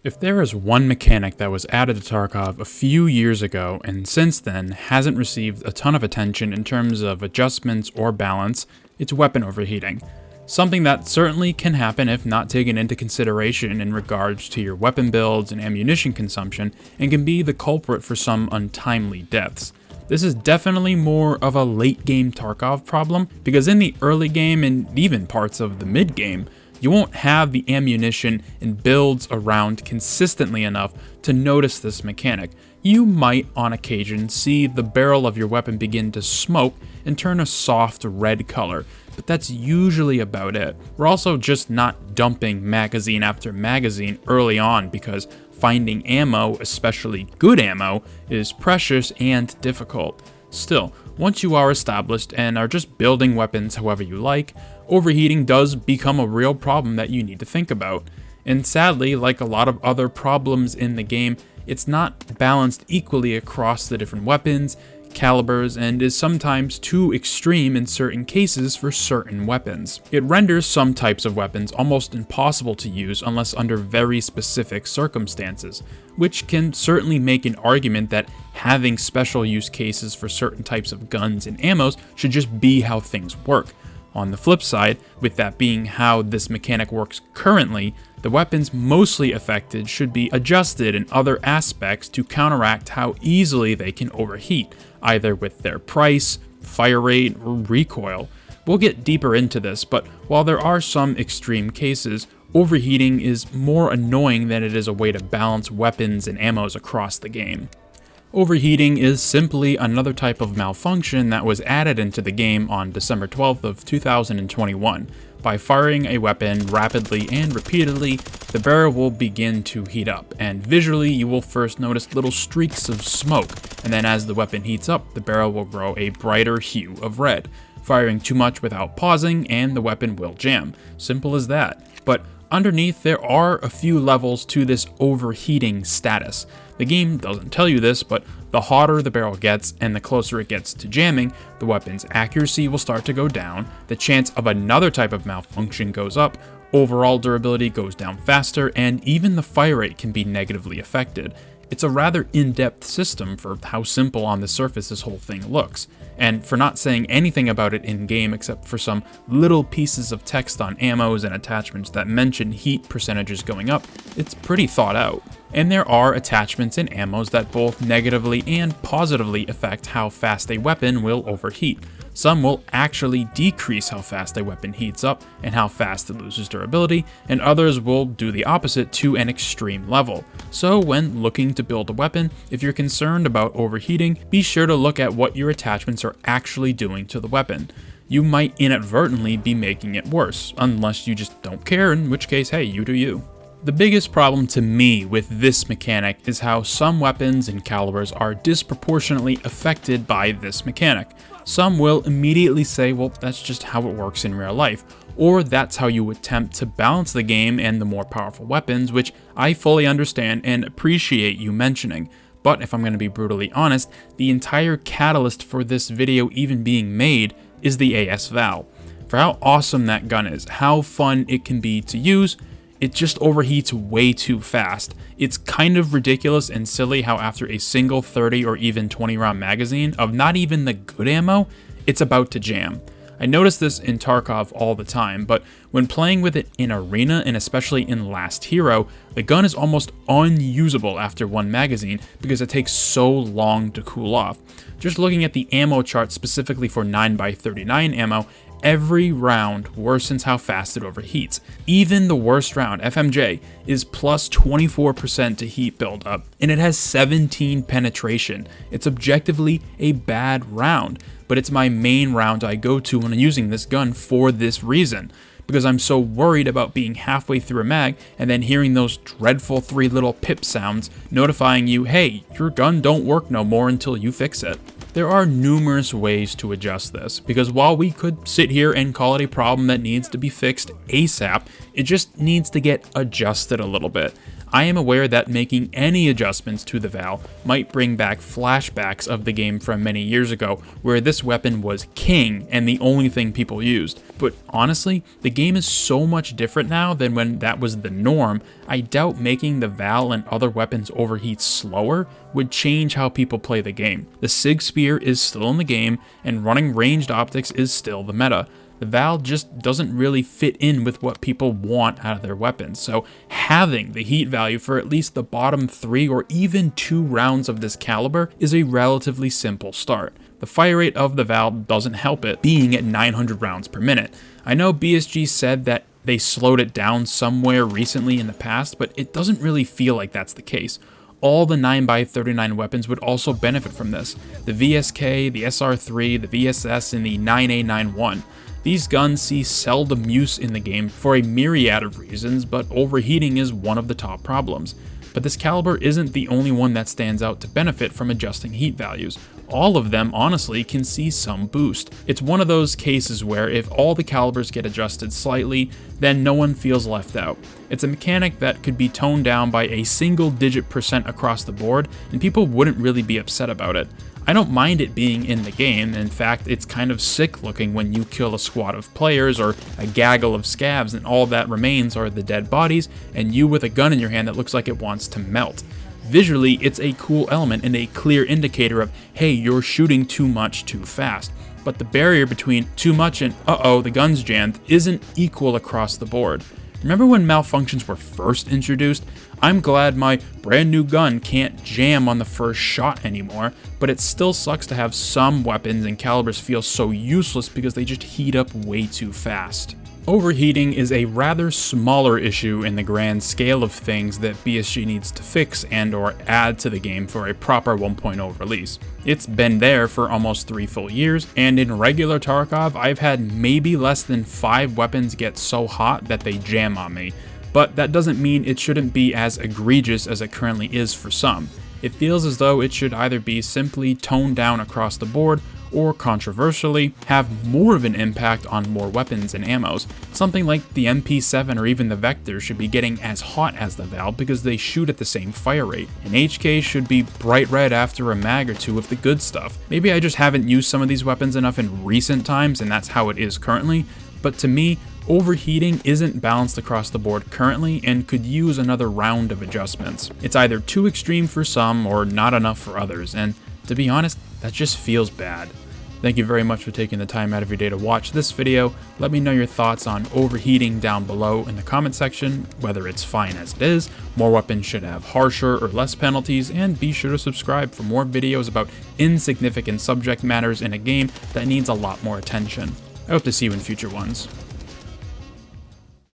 If there is one mechanic that was added to Tarkov a few years ago and since then hasn't received a ton of attention in terms of adjustments or balance, it's weapon overheating. Something that certainly can happen if not taken into consideration in regards to your weapon builds and ammunition consumption, and can be the culprit for some untimely deaths. This is definitely more of a late game Tarkov problem, because in the early game and even parts of the mid game, you won't have the ammunition and builds around consistently enough to notice this mechanic. You might, on occasion, see the barrel of your weapon begin to smoke and turn a soft red color, but that's usually about it. We're also just not dumping magazine after magazine early on because finding ammo, especially good ammo, is precious and difficult. Still, once you are established and are just building weapons however you like, overheating does become a real problem that you need to think about. And sadly, like a lot of other problems in the game, it's not balanced equally across the different weapons, calibers, and is sometimes too extreme in certain cases for certain weapons. It renders some types of weapons almost impossible to use unless under very specific circumstances, which can certainly make an argument that having special use cases for certain types of guns and ammos should just be how things work. On the flip side, with that being how this mechanic works currently, the weapons mostly affected should be adjusted in other aspects to counteract how easily they can overheat, either with their price, fire rate, or recoil. We'll get deeper into this, but while there are some extreme cases, overheating is more annoying than it is a way to balance weapons and ammos across the game. Overheating is simply another type of malfunction that was added into the game on December 12th of 2021. By firing a weapon rapidly and repeatedly, the barrel will begin to heat up, and visually you will first notice little streaks of smoke, and then as the weapon heats up, the barrel will grow a brighter hue of red. Firing too much without pausing, and the weapon will jam. Simple as that. But underneath, there are a few levels to this overheating status. The game doesn't tell you this, but the hotter the barrel gets and the closer it gets to jamming, the weapon's accuracy will start to go down, the chance of another type of malfunction goes up, overall durability goes down faster, and even the fire rate can be negatively affected. It's a rather in-depth system for how simple on the surface this whole thing looks, and for not saying anything about it in-game except for some little pieces of text on ammos and attachments that mention heat percentages going up, it's pretty thought out. And there are attachments and ammos that both negatively and positively affect how fast a weapon will overheat. Some will actually decrease how fast a weapon heats up and how fast it loses durability, and others will do the opposite to an extreme level. So when looking to build a weapon, if you're concerned about overheating, be sure to look at what your attachments are actually doing to the weapon. You might inadvertently be making it worse, unless you just don't care, in which case, hey, you do you. The biggest problem to me with this mechanic is how some weapons and calibers are disproportionately affected by this mechanic. Some will immediately say, well, that's just how it works in real life, or that's how you attempt to balance the game and the more powerful weapons, which I fully understand and appreciate you mentioning. But if I'm going to be brutally honest, the entire catalyst for this video even being made is the AS Val. For how awesome that gun is, how fun it can be to use, it just overheats way too fast. It's kind of ridiculous and silly how after a single 30 or even 20 round magazine of not even the good ammo, it's about to jam. I notice this in Tarkov all the time, but when playing with it in Arena and especially in Last Hero, the gun is almost unusable after one magazine because it takes so long to cool off. Just looking at the ammo chart specifically for 9x39 ammo, every round worsens how fast it overheats. Even the worst round, FMJ, is plus 24% to heat buildup, and it has 17 penetration. It's objectively a bad round, but it's my main round I go to when I'm using this gun for this reason, because I'm so worried about being halfway through a mag and then hearing those dreadful 3 little pip sounds notifying you, hey, your gun don't work no more until you fix it. There are numerous ways to adjust this, because while we could sit here and call it a problem that needs to be fixed ASAP, it just needs to get adjusted a little bit. I am aware that making any adjustments to the valve might bring back flashbacks of the game from many years ago, where this weapon was king and the only thing people used. But honestly, the game is so much different now than when that was the norm. I doubt making the Val and other weapons overheat slower would change how people play the game. The Sig Spear is still in the game, and running ranged optics is still the meta. The Val just doesn't really fit in with what people want out of their weapons, so having the heat value for at least the bottom 3 or even 2 rounds of this caliber is a relatively simple start. The fire rate of the Val doesn't help it, being at 900 rounds per minute. I know BSG said that they slowed it down somewhere recently in the past, but it doesn't really feel like that's the case. All the 9x39 weapons would also benefit from this. The VSK, the SR3, the VSS, and the 9A91. These guns see seldom use in the game for a myriad of reasons, but overheating is one of the top problems. But this caliber isn't the only one that stands out to benefit from adjusting heat values. All of them, honestly, can see some boost. It's one of those cases where if all the calibers get adjusted slightly, then no one feels left out. It's a mechanic that could be toned down by a single-digit % across the board, and people wouldn't really be upset about it. I don't mind it being in the game. In fact, it's kind of sick looking when you kill a squad of players or a gaggle of scavs and all that remains are the dead bodies and you with a gun in your hand that looks like it wants to melt. Visually, it's a cool element and a clear indicator of, hey, you're shooting too much too fast. But the barrier between too much and uh-oh, the gun's jammed isn't equal across the board. Remember when malfunctions were first introduced? I'm glad my brand new gun can't jam on the first shot anymore, but it still sucks to have some weapons and calibers feel so useless because they just heat up way too fast. Overheating is a rather smaller issue in the grand scale of things that BSG needs to fix and or add to the game for a proper 1.0 release. It's been there for almost 3 full years, and in regular Tarkov, I've had maybe less than 5 weapons get so hot that they jam on me, but that doesn't mean it shouldn't be as egregious as it currently is for some. It feels as though it should either be simply toned down across the board, or controversially, have more of an impact on more weapons and ammos. Something like the MP7 or even the Vector should be getting as hot as the Val because they shoot at the same fire rate. An HK should be bright red after a mag or 2 of the good stuff. Maybe I just haven't used some of these weapons enough in recent times and that's how it is currently, but to me, overheating isn't balanced across the board currently and could use another round of adjustments. It's either too extreme for some or not enough for others, and to be honest, that just feels bad. Thank you very much for taking the time out of your day to watch this video. Let me know your thoughts on overheating down below in the comment section, whether it's fine as it is, more weapons should have harsher or less penalties, and be sure to subscribe for more videos about insignificant subject matters in a game that needs a lot more attention. I hope to see you in future ones.